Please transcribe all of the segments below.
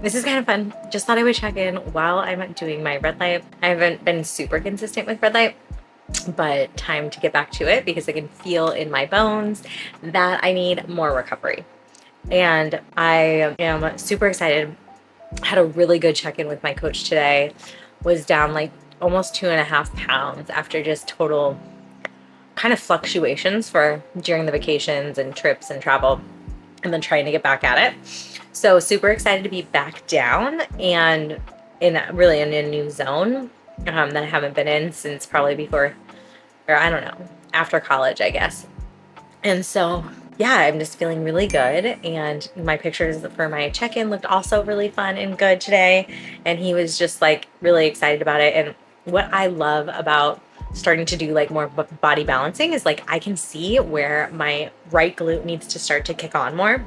this is kind of fun. Just thought I would check in while I'm doing my red light. I haven't been super consistent with red light, but time to get back to it because I can feel in my bones that I need more recovery. And I am super excited. Had a really good check-in with my coach today. Was down like almost 2.5 pounds after just total kind of fluctuations for during the vacations and trips and travel, and then trying to get back at it. So super excited to be back down and really in a new zone that I haven't been in since probably before, or I don't know, after college, I guess. And so, yeah, I'm just feeling really good. And my pictures for my check-in looked also really fun and good today. And he was just like really excited about it. And what I love about starting to do like more body balancing is like I can see where my right glute needs to start to kick on more.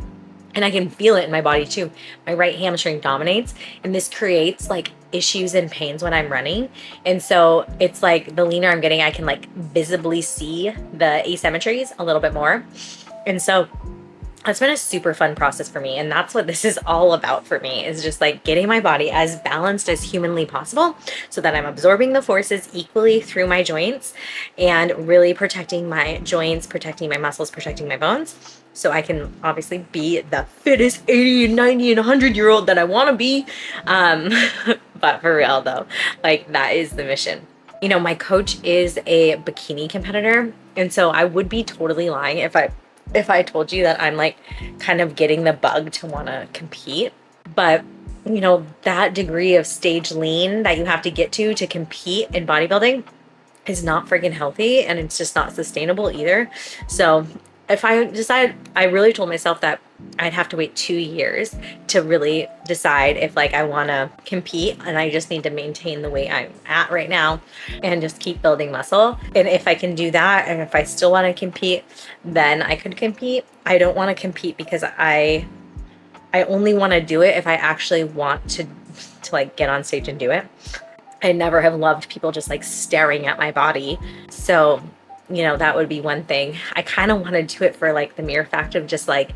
And I can feel it in my body too. My right hamstring dominates, and this creates like issues and pains when I'm running. And so it's like the leaner I'm getting, I can like visibly see the asymmetries a little bit more. And so it's been a super fun process for me. And that's what this is all about for me, is just like getting my body as balanced as humanly possible so that I'm absorbing the forces equally through my joints and really protecting my joints, protecting my muscles, protecting my bones. So I can obviously be the fittest 80 and 90 and 100-year-old that I want to be. But for real though, like that is the mission. You know, my coach is a bikini competitor. And so I would be totally lying if I told you that I'm like kind of getting the bug to want to compete. But you know, that degree of stage lean that you have to get to compete in bodybuilding is not freaking healthy, and it's just not sustainable either. So if I decide, I really told myself that I'd have to wait 2 years to really decide if like I want to compete, and I just need to maintain the weight I'm at right now and just keep building muscle. And if I can do that, and if I still want to compete, then I could compete. I don't want to compete because I only want to do it if I actually want to like get on stage and do it. I never have loved people just like staring at my body. So you know, that would be one thing. I kind of want to do it for like the mere fact of just like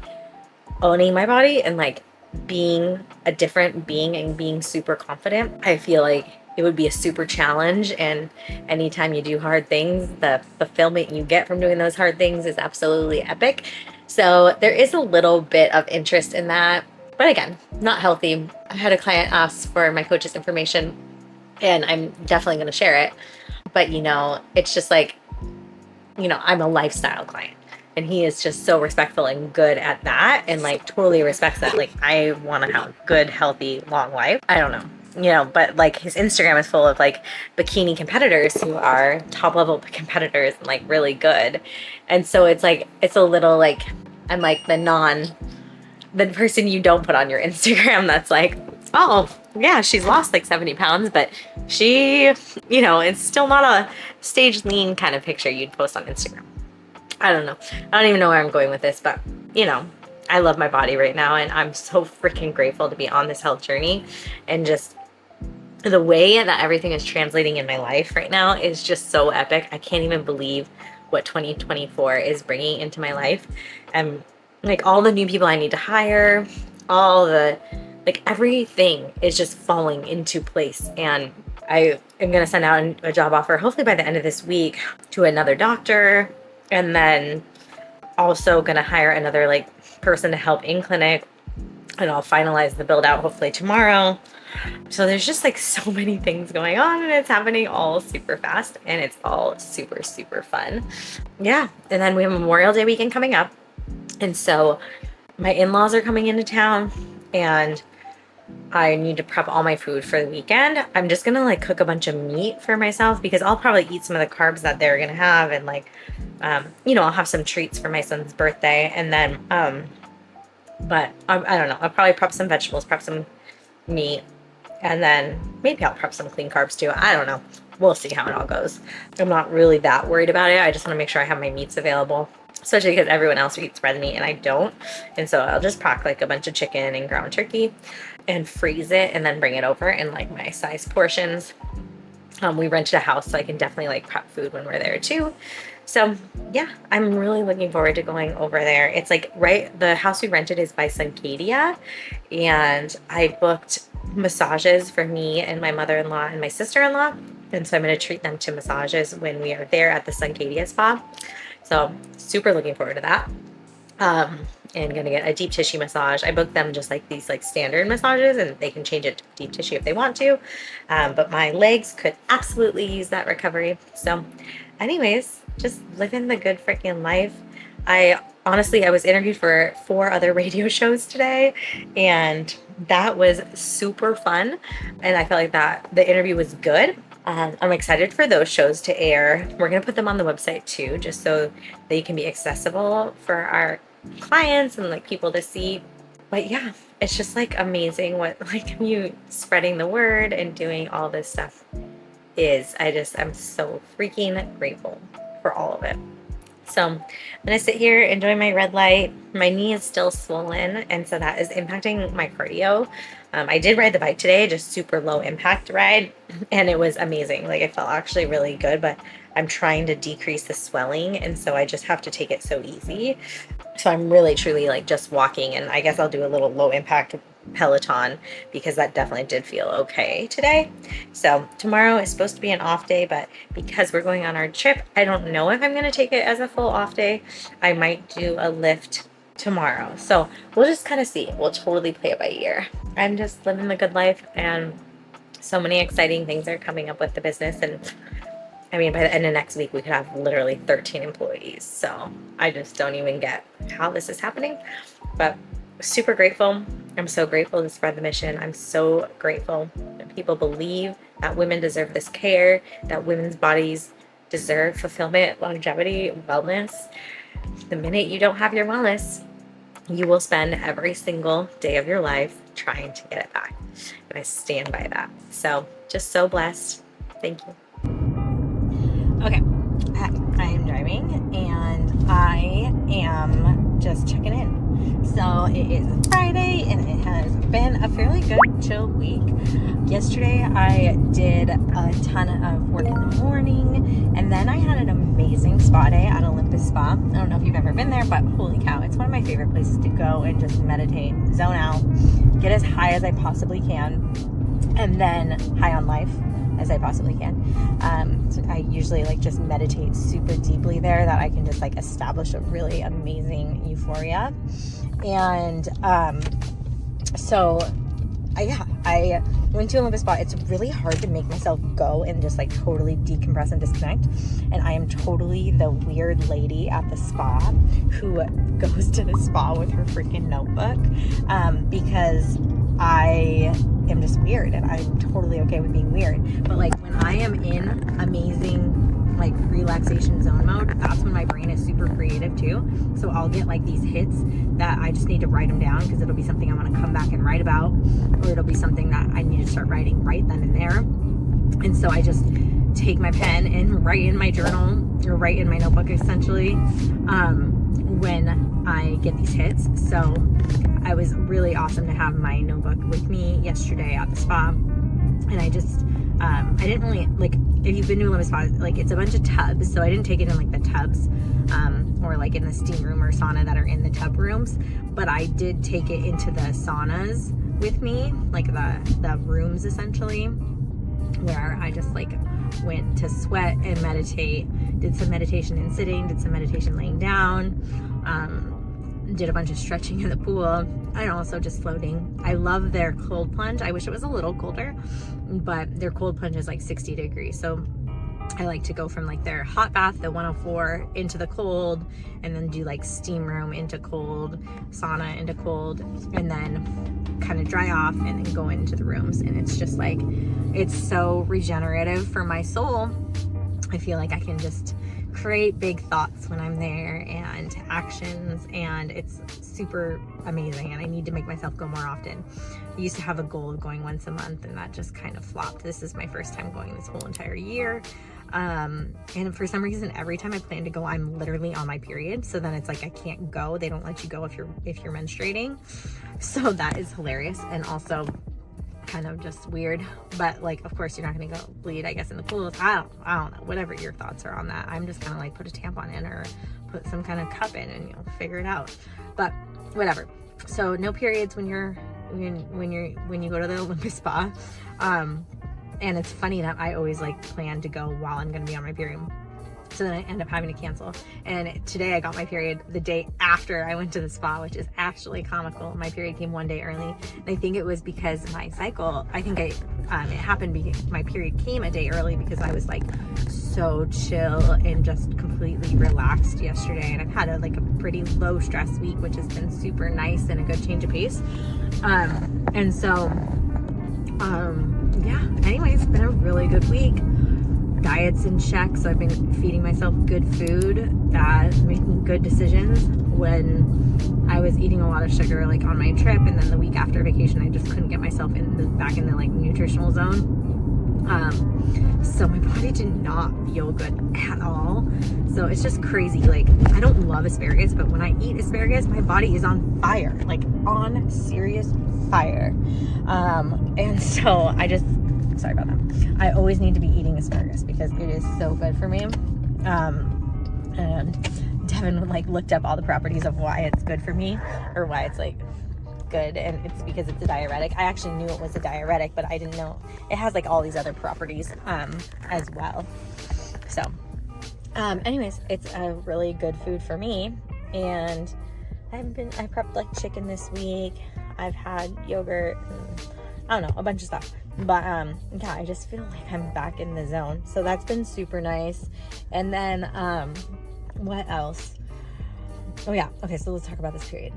owning my body and like being a different being and being super confident. I feel like it would be a super challenge, and anytime you do hard things, the fulfillment you get from doing those hard things is absolutely epic. So there is a little bit of interest in that, but again, not healthy. I had a client ask for my coach's information, and I'm definitely going to share it. But you know, it's just like, you know, I'm a lifestyle client, and he is just so respectful and good at that, and like totally respects that. Like I want to have a good, healthy, long life. I don't know, you know, but like his Instagram is full of like bikini competitors who are top level competitors and like really good. And so it's like, it's a little like, I'm like the person you don't put on your Instagram that's like, oh yeah, she's lost like 70 pounds, but she, you know, it's still not a stage lean kind of picture you'd post on Instagram. I don't know. I don't even know where I'm going with this, but you know, I love my body right now, and I'm so freaking grateful to be on this health journey. And just the way that everything is translating in my life right now is just so epic. I can't even believe what 2024 is bringing into my life. And like all the new people I need to hire, all the like everything is just falling into place. And I am going to send out a job offer hopefully by the end of this week to another doctor, and then also going to hire another like person to help in clinic, and I'll finalize the build out hopefully tomorrow. So there's just like so many things going on, and it's happening all super fast, and it's all super, super fun. Yeah. And then we have Memorial Day weekend coming up. And so my in-laws are coming into town, and I need to prep all my food for the weekend. I'm just gonna like cook a bunch of meat for myself because I'll probably eat some of the carbs that they're gonna have, and like, you know, I'll have some treats for my son's birthday, and then, but I don't know. I'll probably prep some vegetables, prep some meat, and then maybe I'll prep some clean carbs too. I don't know. We'll see how it all goes. I'm not really that worried about it. I just want to make sure I have my meats available, especially because everyone else eats red meat and I don't. And so I'll just pack like a bunch of chicken and ground turkey and freeze it, and then bring it over in like my size portions. We rented a house, so I can definitely like prep food when we're there too. So yeah, I'm really looking forward to going over there. It's like the house we rented is by Suncadia, and I booked massages for me and my mother-in-law and my sister-in-law. And so I'm going to treat them to massages when we are there at the Suncadia spa. So super looking forward to that. And gonna get a deep tissue massage. I booked them just like these like standard massages, and they can change it to deep tissue if they want to. But my legs could absolutely use that recovery. So anyways, just living the good freaking life. I was interviewed for 4 other radio shows today, and that was super fun. And I felt like that the interview was good. I'm excited for those shows to air. We're going to put them on the website too, just so they can be accessible for our clients and like people to see. But yeah, it's just like amazing what like you spreading the word and doing all this stuff is. I'm so freaking grateful for all of it. So I'm gonna sit here, enjoy my red light. My knee is still swollen, and so that is impacting my cardio. I did ride the bike today, just super low impact ride, and it was amazing. Like it felt actually really good, but I'm trying to decrease the swelling, and so I just have to take it so easy. So I'm really truly like just walking, and I guess I'll do a little low impact Peloton because that definitely did feel okay today. So tomorrow is supposed to be an off day, but because we're going on our trip, I don't know if I'm going to take it as a full off day. I might do a lift tomorrow. So we'll just kind of see. We'll totally play it by ear. I'm just living the good life, and so many exciting things are coming up with the business. And I mean, by the end of next week, we could have literally 13 employees. So I just don't even get how this is happening, but super grateful. I'm so grateful to spread the mission. I'm so grateful that people believe that women deserve this care, that women's bodies deserve fulfillment, longevity, wellness. The minute you don't have your wellness, you will spend every single day of your life trying to get it back. And I stand by that. So just so blessed. Thank you. Okay, I am driving and I am just checking in. So it is Friday and it has been a fairly good chill week. Yesterday I did a ton of work in the morning, and then I had an amazing spa day at Olympus Spa. I don't know if you've ever been there, but holy cow, it's one of my favorite places to go and just meditate, zone out, get as high as I possibly can, and then high on life as I possibly can. So I usually like just meditate super deeply there, that I can just like establish a really amazing euphoria. And I went to Olympus Spa. It's really hard to make myself go and just like totally decompress and disconnect. And I am totally the weird lady at the spa who goes to the spa with her freaking notebook, because I am just weird, and I'm totally okay with being weird. But like when I am in amazing like relaxation zone mode, that's when my brain is super creative too. So I'll get like these hits that I just need to write them down, because it'll be something I want to come back and write about, or it'll be something that I need to start writing right then and there. And so I just take my pen and write in my journal, or write in my notebook essentially, when I get these hits. So I was really awesome to have my notebook with me yesterday at the spa. And I just, I didn't really, like, if you've been to Olympus Spa, like, it's a bunch of tubs, so I didn't take it in, like, the tubs, or, like, in the steam room or sauna that are in the tub rooms, but I did take it into the saunas with me, like, the rooms, essentially, where I just, like, went to sweat and meditate, did some meditation in sitting, did some meditation laying down, did a bunch of stretching in the pool, and also just floating. I love their cold plunge. I wish it was a little colder, but their cold plunge is like 60 degrees. So I like to go from like their hot bath, the 104, into the cold, and then do like steam room into cold, sauna into cold, and then kind of dry off and then go into the rooms. And it's just like, it's so regenerative for my soul. I feel like I can just create big thoughts when I'm there, and actions, and it's super amazing, and I need to make myself go more often. I used to have a goal of going once a month, and that just kind of flopped. This is my first time going this whole entire year, and for some reason every time I plan to go, I'm literally on my period, so then it's like I can't go. They don't let you go if you're menstruating, so that is hilarious. And also kind of just weird. But like, of course, you're not going to go bleed, I guess, in the pools. I don't know. Whatever your thoughts are on that. I'm just kind of like, put a tampon in or put some kind of cup in and you'll figure it out. But whatever. So no periods when you go to the Olympus Spa. And it's funny that I always like plan to go while I'm going to be on my period. So then I end up having to cancel. And today I got my period the day after I went to the spa, which is actually comical. My period came one day early. And I think it was because my cycle, it happened because my period came a day early because I was like so chill and just completely relaxed yesterday. And I've had a pretty low stress week, which has been super nice and a good change of pace. And so, yeah, anyways, it's been a really good week. Diet's in check, so I've been feeding myself good food, making good decisions. When I was eating a lot of sugar like on my trip, and then the week after vacation I just couldn't get myself back in the like nutritional zone. So my body did not feel good at all. So it's just crazy. Like, I don't love asparagus, but when I eat asparagus, my body is on fire, like on serious fire. And so sorry about that. I always need to be eating asparagus because it is so good for me. And Devin looked up all the properties of why it's good for me, or why it's good, and it's because it's a diuretic. I actually knew it was a diuretic, but I didn't know it has all these other properties as well. So anyways, it's a really good food for me. And I prepped chicken this week. I've had yogurt and I don't know, a bunch of stuff. But yeah, I just feel like I'm back in the zone. So that's been super nice. And then what else? Oh yeah, okay, so let's talk about this period.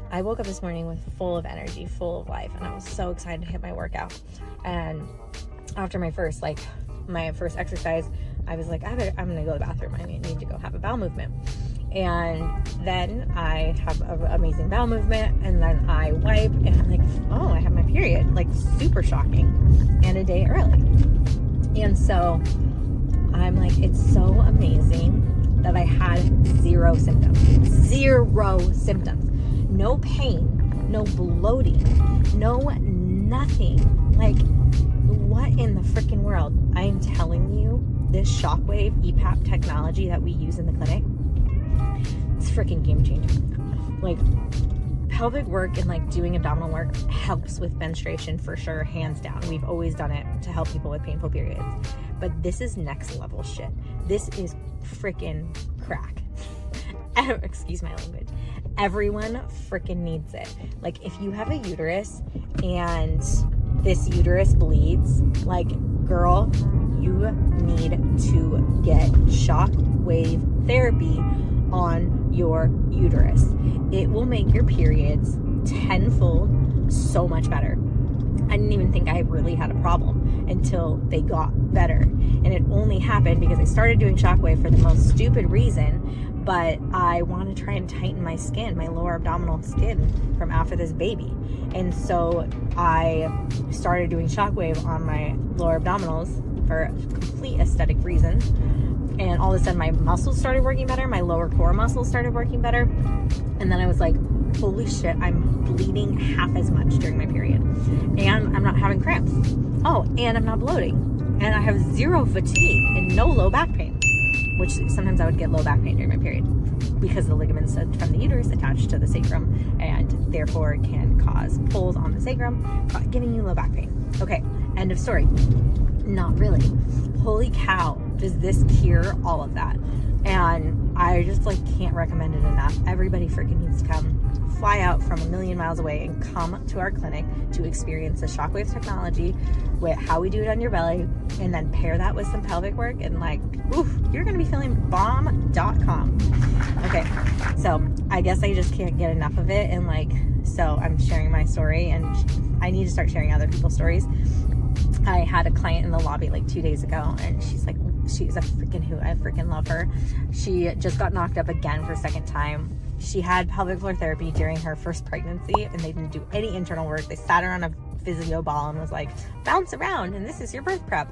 I woke up this morning full of energy, full of life, and I was so excited to hit my workout. And after my first exercise, I was like, I'm gonna go to the bathroom. I need to go have a bowel movement. And then I have an amazing bowel movement, and then I wipe, and I'm like, oh, I have my period. Super shocking, and a day early. And so I'm like, it's so amazing that I had zero symptoms. No pain, no bloating, no nothing. What in the freaking world? I am telling you, this shockwave EPAP technology that we use in the clinic, it's freaking game changing. Pelvic work and doing abdominal work helps with menstruation for sure, hands down. We've always done it to help people with painful periods. But this is next level shit. This is freaking crack. Excuse my language. Everyone freaking needs it. If you have a uterus and this uterus bleeds, girl, you need to get shockwave therapy on your uterus. It will make your periods tenfold so much better. I didn't even think I really had a problem until they got better. And it only happened because I started doing shockwave for the most stupid reason, but I want to try and tighten my skin, my lower abdominal skin from after this baby. And so I started doing shockwave on my lower abdominals for a complete aesthetic reason. And all of a sudden my muscles started working better, my lower core muscles started working better. And then I was like, holy shit, I'm bleeding half as much during my period. And I'm not having cramps. Oh, and I'm not bloating. And I have zero fatigue and no low back pain, which sometimes I would get low back pain during my period because the ligaments from the uterus attached to the sacrum and therefore can cause pulls on the sacrum, giving you low back pain. Okay, end of story. Not really. Holy cow, does this cure all of that? And I just can't recommend it enough. Everybody freaking needs to come fly out from a million miles away and come to our clinic to experience the shockwave technology with how we do it on your belly, and then pair that with some pelvic work, and oof, you're gonna be feeling bomb.com. Okay, so I guess I just can't get enough of it, and so I'm sharing my story, and I need to start sharing other people's stories. I had a client in the lobby 2 days ago, and she's a freaking hoot. I freaking love her. She just got knocked up again for a second time. She had pelvic floor therapy during her first pregnancy, and they didn't do any internal work. They sat her on a physio ball and was like, bounce around, and this is your birth prep,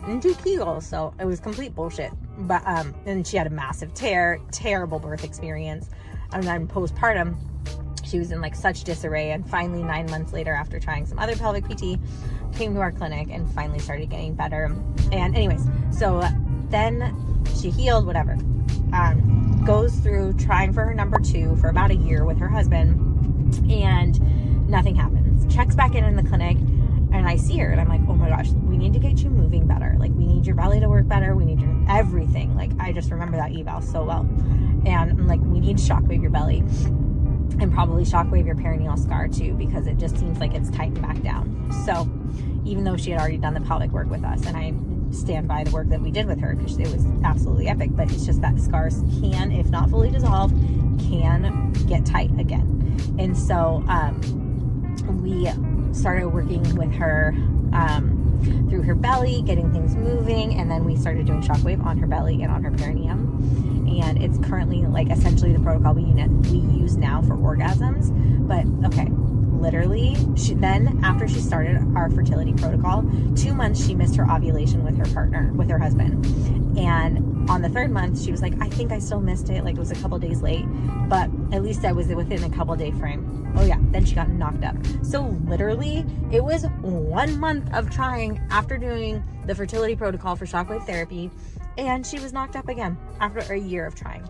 and do Kegels. So it was complete bullshit. But and she had a massive terrible birth experience. And then postpartum, she was in such disarray. And finally, 9 months later, after trying some other pelvic PT, came to our clinic and finally started getting better. And anyways, so then she healed, whatever. Goes through trying for her number 2 for about a year with her husband, and nothing happens. Checks back in the clinic, and I see her, and I'm like, oh my gosh, we need to get you moving better. Like, we need your belly to work better. We need your everything. Like, I just remember that eval so well. And I'm like, we need to shockwave your belly, and probably shockwave your perineal scar too, because it just seems like it's tightened back down. So even though she had already done the pelvic work with us, and I stand by the work that we did with her because it was absolutely epic, but it's just that scars can, if not fully dissolved, can get tight again. And so we started working with her through her belly, getting things moving, and then we started doing shockwave on her belly and on her perineum. And it's currently like essentially the protocol we use now for orgasms. But okay, literally, then after she started our fertility protocol, 2 months she missed her ovulation with her partner, with her husband. And on the 3rd month, she was like, I think I still missed it. Like, it was a couple days late, but at least I was within a couple day frame. Oh yeah, then she got knocked up. So literally, it was 1 month of trying after doing the fertility protocol for shockwave therapy, and she was knocked up again after a year of trying.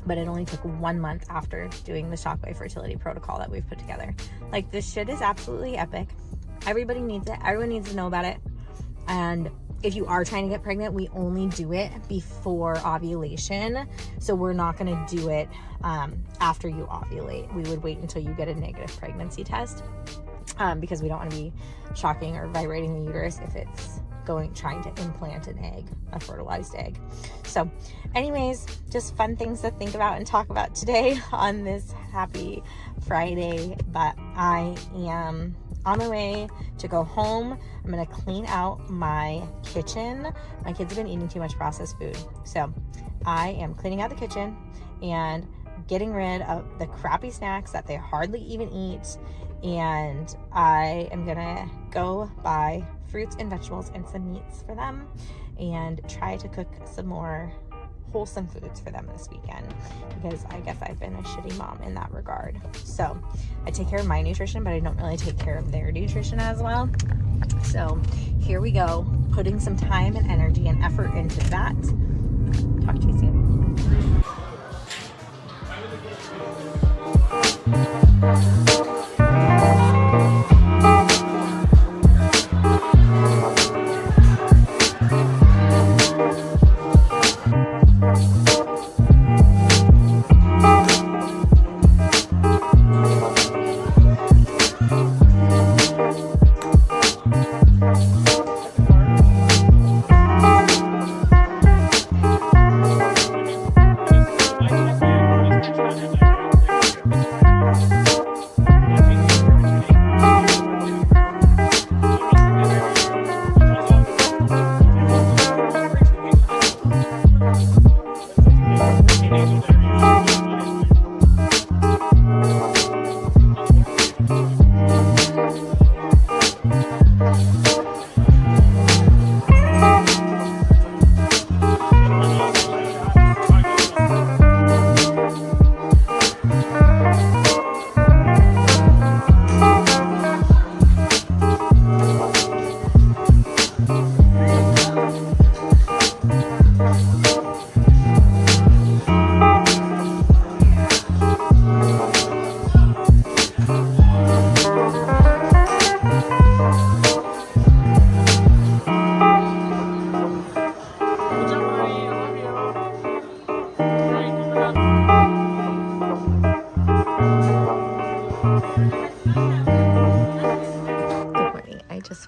But it only took 1 month after doing the shockwave fertility protocol that we've put together. Like, this shit is absolutely epic. Everybody needs it. Everyone needs to know about it. And if you are trying to get pregnant, we only do it before ovulation. So we're not going to do it after you ovulate. We would wait until you get a negative pregnancy test because we don't want to be shocking or vibrating the uterus if it's trying to implant an egg, a fertilized egg. So anyways, just fun things to think about and talk about today on this happy Friday. But I am on my way to go home. I'm gonna clean out my kitchen. My kids have been eating too much processed food, so I am cleaning out the kitchen and getting rid of the crappy snacks that they hardly even eat. And I am gonna go buy fruits and vegetables and some meats for them and try to cook some more wholesome foods for them this weekend, because I guess I've been a shitty mom in that regard. So I take care of my nutrition, but I don't really take care of their nutrition as well. So here we go, putting some time and energy and effort into that. Talk to you soon.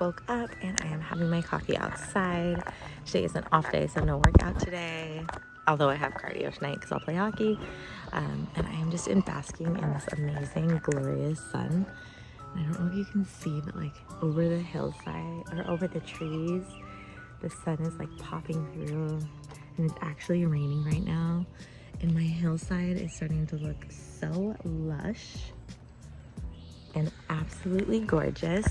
Woke up and I am having my coffee outside. Today is an off day, so no workout today, although I have cardio tonight because I'll play hockey. And I am just basking in this amazing, glorious sun. And I don't know if you can see, but like over the hillside or over the trees, the sun is like popping through, and it's actually raining right now. And my hillside is starting to look so lush and absolutely gorgeous.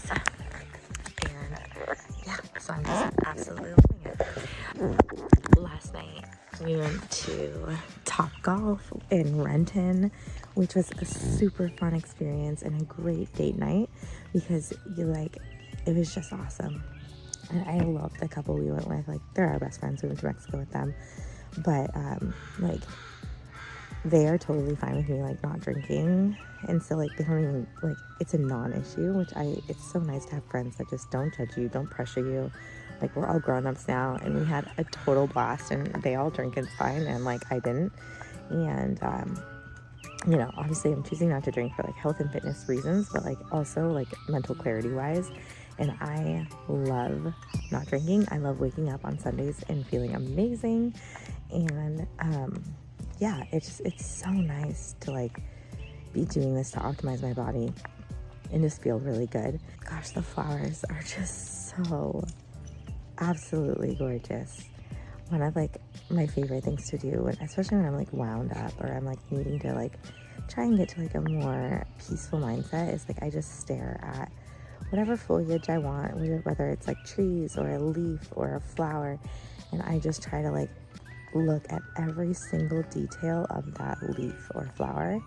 Yeah, so I'm just absolutely loving it. Last night we went to Topgolf in Renton, which was a super fun experience and a great date night, because it was just awesome. And I loved the couple we went with. Like, they're our best friends. We went to Mexico with them. But, like, they are totally fine with me, like, not drinking. And so, like, they don't even, like, it's a non-issue, it's so nice to have friends that just don't judge you, don't pressure you. Like, we're all grown-ups now, and we had a total blast, and they all drink, it's fine, and, like, I didn't. And, you know, obviously I'm choosing not to drink for, like, health and fitness reasons, but, like, also, like, mental clarity-wise. And I love not drinking. I love waking up on Sundays and feeling amazing. And, yeah, it's so nice to, like, be doing this to optimize my body and just feel really good. Gosh, the flowers are just so absolutely gorgeous. One of, like, my favorite things to do, especially when I'm, like, wound up or I'm, like, needing to, like, try and get to, like, a more peaceful mindset, is, like, I just stare at whatever foliage I want, whether it's, like, trees or a leaf or a flower, and I just try to, like, look at every single detail of that leaf or flower,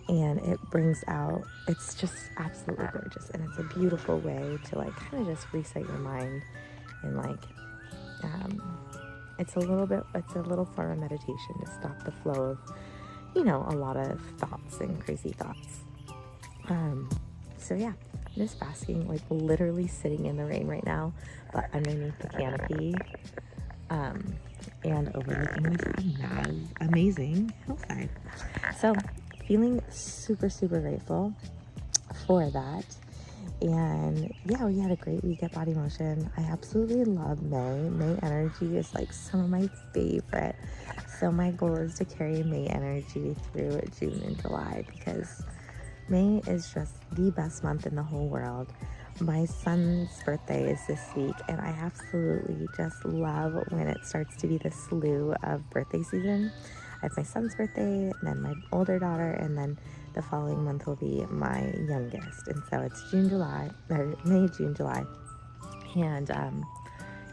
and it brings out, it's just absolutely gorgeous. And it's a beautiful way to, like, kind of just reset your mind, and, like, it's a little form of meditation to stop the flow of, you know, a lot of thoughts and crazy thoughts. So yeah, just basking, like, literally sitting in the rain right now, but underneath the canopy, and overlooking this amazing hillside. So feeling super, super grateful for that. And yeah, we had a great week at Body Motion. I absolutely love May. May energy is, like, some of my favorite. So my goal is to carry May energy through June and July, because May is just the best month in the whole world. My son's birthday is this week, and I absolutely just love when it starts to be the slew of birthday season. I have my son's birthday, and then my older daughter, and then the following month will be my youngest. And so it's May, June, July. And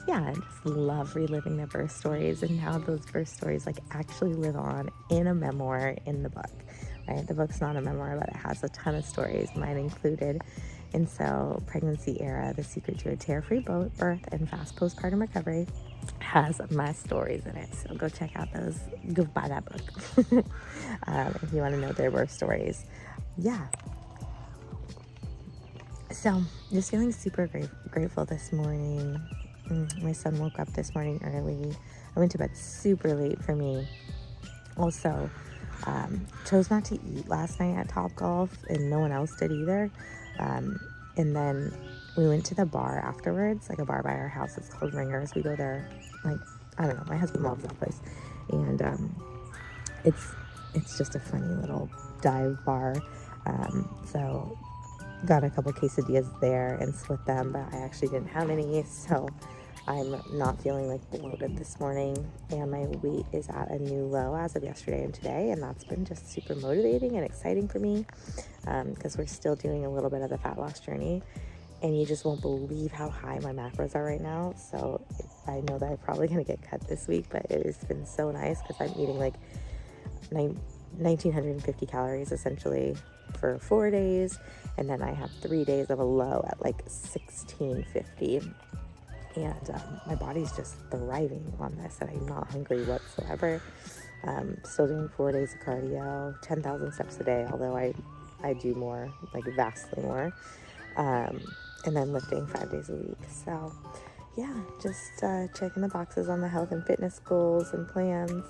yeah, I just love reliving the birth stories and how those birth stories, like, actually live on in a memoir in the book, right? The book's not a memoir, but it has a ton of stories, mine included. And so Pregnancy Era, The Secret to a Tear-Free Birth and Fast Postpartum Recovery, has my stories in it. So go check out those, go buy that book if you want to know their birth stories. Yeah. So just feeling super grateful this morning. My son woke up this morning early. I went to bed super late for me. Also, chose not to eat last night at Topgolf, and no one else did either. And then we went to the bar afterwards, like a bar by our house. It's called Ringers. We go there, like, I don't know, my husband loves that place. And it's just a funny little dive bar. So got a couple quesadillas there and split them, but I actually didn't have any, so I'm not feeling, like, bloated this morning. And my weight is at a new low as of yesterday and today, and that's been just super motivating and exciting for me, because we're still doing a little bit of the fat loss journey, and you just won't believe how high my macros are right now. So I know that I'm probably going to get cut this week, but it has been so nice because I'm eating, like, 1,950 calories essentially for 4 days, and then I have 3 days of a low at, like, 1,650. And my body's just thriving on this, and I'm not hungry whatsoever. Still doing 4 days of cardio, 10,000 steps a day, although I do more, like, vastly more. And then lifting 5 days a week. So yeah, just checking the boxes on the health and fitness goals and plans,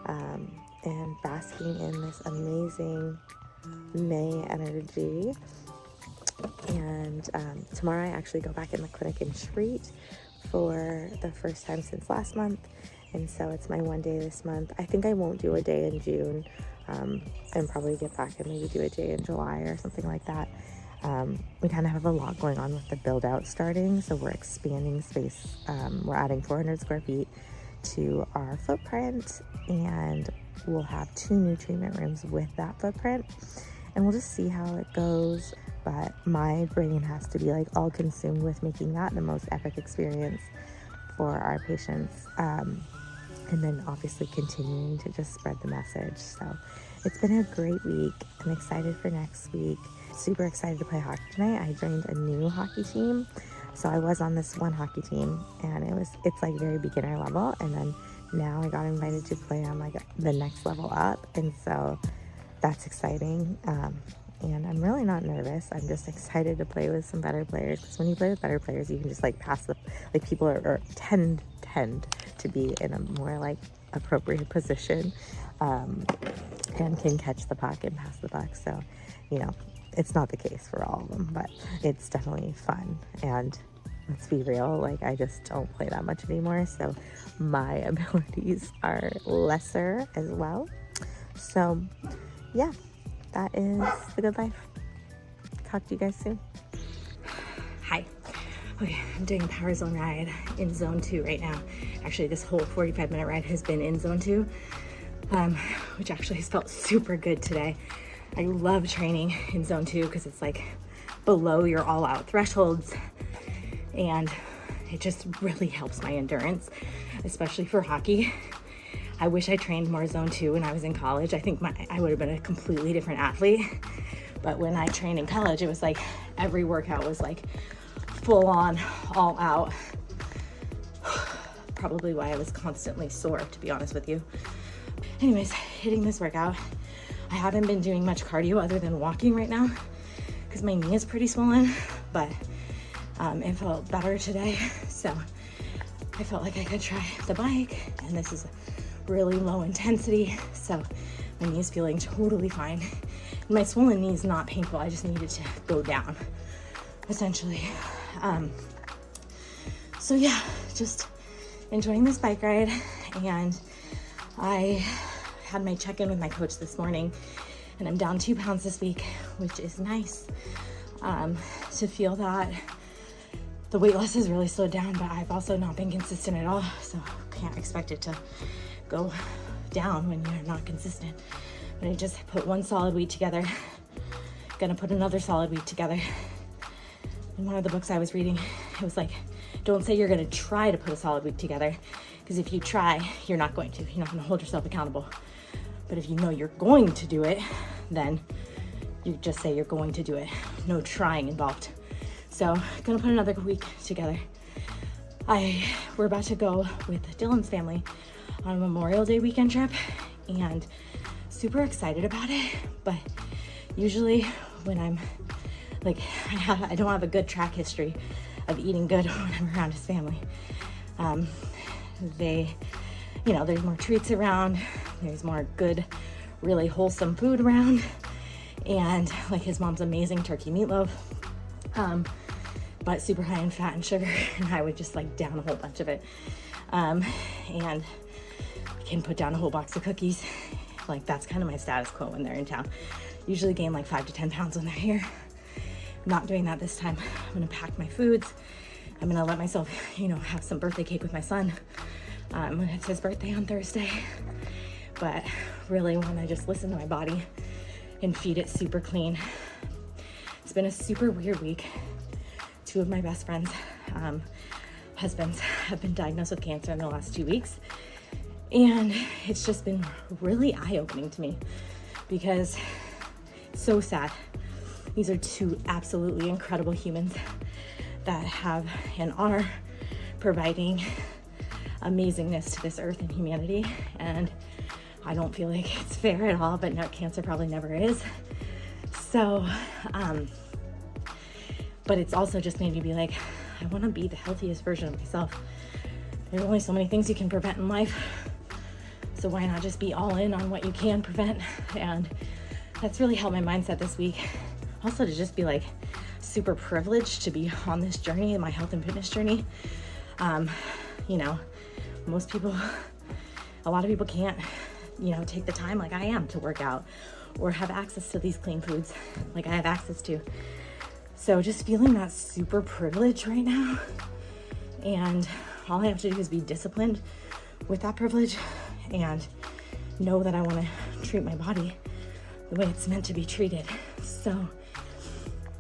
and basking in this amazing May energy. And tomorrow I actually go back in the clinic and treat for the first time since last month, and so it's my one day this month. I think I won't do a day in June, and probably get back and maybe do a day in July or something like that. We kind of have a lot going on with the build out starting, so we're expanding space. We're adding 400 square feet to our footprint, and we'll have 2 new treatment rooms with that footprint, and we'll just see how it goes. But my brain has to be, like, all consumed with making that the most epic experience for our patients, and then obviously continuing to just spread the message. So it's been a great week. I'm excited for next week. Super excited to play hockey tonight. I joined a new hockey team. So I was on this one hockey team, and it's like very beginner level, and then now I got invited to play on like the next level up, and so that's exciting. And I'm really not nervous. I'm just excited to play with some better players, because when you play with better players, you can just like pass the, like people are tend to be in a more like appropriate position, and can catch the puck and pass the puck. So, you know, it's not the case for all of them, but it's definitely fun. And let's be real, like I just don't play that much anymore, so my abilities are lesser as well. So yeah, that is the good life. Talk to you guys soon. Hi. Okay, I'm doing a power zone ride in zone 2 right now. Actually, this whole 45-minute ride has been in zone 2, which actually has felt super good today. I love training in zone 2 because it's like below your all-out thresholds, and it just really helps my endurance, especially for hockey. I wish I trained more zone 2 when I was in college. I think I would have been a completely different athlete. But when I trained in college, it was like every workout was like full on, all out. Probably why I was constantly sore, to be honest with you. Anyways, hitting this workout. I haven't been doing much cardio other than walking right now because my knee is pretty swollen, but it felt better today. So I felt like I could try the bike, and this is really low intensity, so my knee is feeling totally fine. And my swollen knee is not painful. I just need it to go down, essentially. So yeah, just enjoying this bike ride. And I had my check-in with my coach this morning, and I'm down 2 pounds this week, which is nice. To feel that the weight loss has really slowed down, but I've also not been consistent at all, so can't expect it to go down when you're not consistent. But I just put one solid week together, gonna put another solid week together. In one of the books I was reading, it was like, don't say you're gonna try to put a solid week together, because if you try, you're not going to. You're not gonna hold yourself accountable. But if you know you're going to do it, then you just say you're going to do it. No trying involved. So gonna put another week together. We're about to go with Dylan's family on a Memorial Day weekend trip, and super excited about it. But usually when I'm like, I don't have a good track history of eating good when I'm around his family. There's more treats around, there's more good, really wholesome food around, and like his mom's amazing turkey meatloaf, but super high in fat and sugar, and I would just like down a whole bunch of it. And I can put down a whole box of cookies. Like that's kind of my status quo when they're in town. Usually gain like 5 to 10 pounds when they're here. I'm not doing that this time. I'm gonna pack my foods. I'm gonna let myself, have some birthday cake with my son. It's his birthday on Thursday, but really want to just listen to my body and feed it super clean. It's been a super weird week. 2 of my best friends' husbands have been diagnosed with cancer in the last 2 weeks. And it's just been really eye-opening to me because it's so sad. These are 2 absolutely incredible humans that have and are providing amazingness to this earth and humanity. And I don't feel like it's fair at all, but cancer probably never is. So, but it's also just made me be like, I want to be the healthiest version of myself. There's only so many things you can prevent in life. So why not just be all in on what you can prevent? And that's really helped my mindset this week. Also to just be like super privileged to be on this journey, in my health and fitness journey. A lot of people can't, take the time like I am to work out or have access to these clean foods like I have access to. So just feeling that super privilege right now. And all I have to do is be disciplined with that privilege and know that I want to treat my body the way it's meant to be treated. So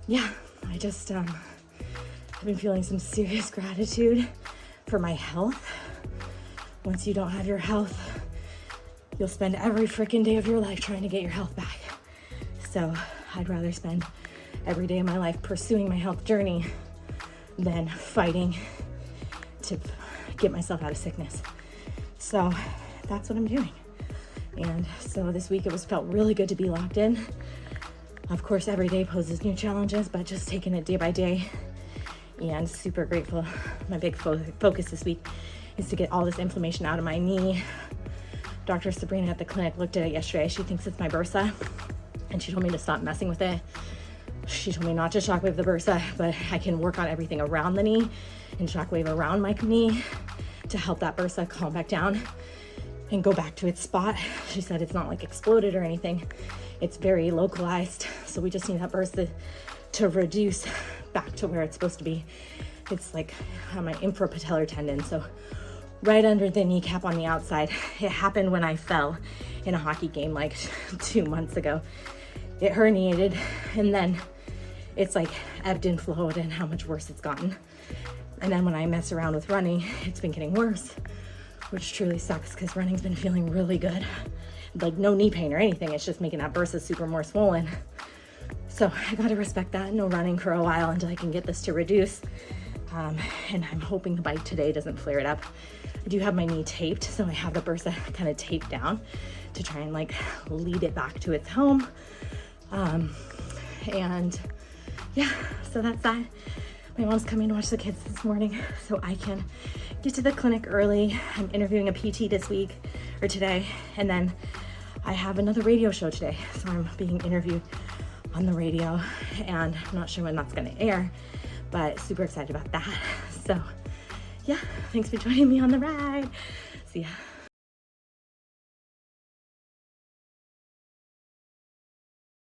yeah, I just I've been feeling some serious gratitude for my health. Once you don't have your health, you'll spend every freaking day of your life trying to get your health back. So I'd rather spend every day of my life pursuing my health journey than fighting to get myself out of sickness. So that's what I'm doing. And so this week felt really good to be locked in. Of course, every day poses new challenges, but just taking it day by day, and super grateful. My big focus this week is to get all this inflammation out of my knee. Dr. Sabrina at the clinic looked at it yesterday. She thinks it's my bursa, and she told me to stop messing with it. She told me not to shockwave the bursa, but I can work on everything around the knee and shockwave around my knee to help that bursa calm back down and go back to its spot. She said it's not like exploded or anything. It's very localized. So we just need that bursa to reduce back to where it's supposed to be. It's like on my infrapatellar tendon. So right under the kneecap on the outside. It happened when I fell in a hockey game like 2 months ago. It herniated, and then it's like ebbed and flowed, and how much worse it's gotten. And then when I mess around with running, it's been getting worse, which truly sucks because running's been feeling really good. Like no knee pain or anything. It's just making that bursa super more swollen. So I gotta respect that. No running for a while until I can get this to reduce. And I'm hoping the bike today doesn't flare it up. I do have my knee taped, so I have the bursa kind of taped down to try and like lead it back to its home. And yeah, so that's that. My mom's coming to watch the kids this morning so I can get to the clinic early. I'm interviewing a PT this week or today, and then I have another radio show today. So I'm being interviewed on the radio, and I'm not sure when that's gonna air, but super excited about that. So yeah, thanks for joining me on the ride. See ya.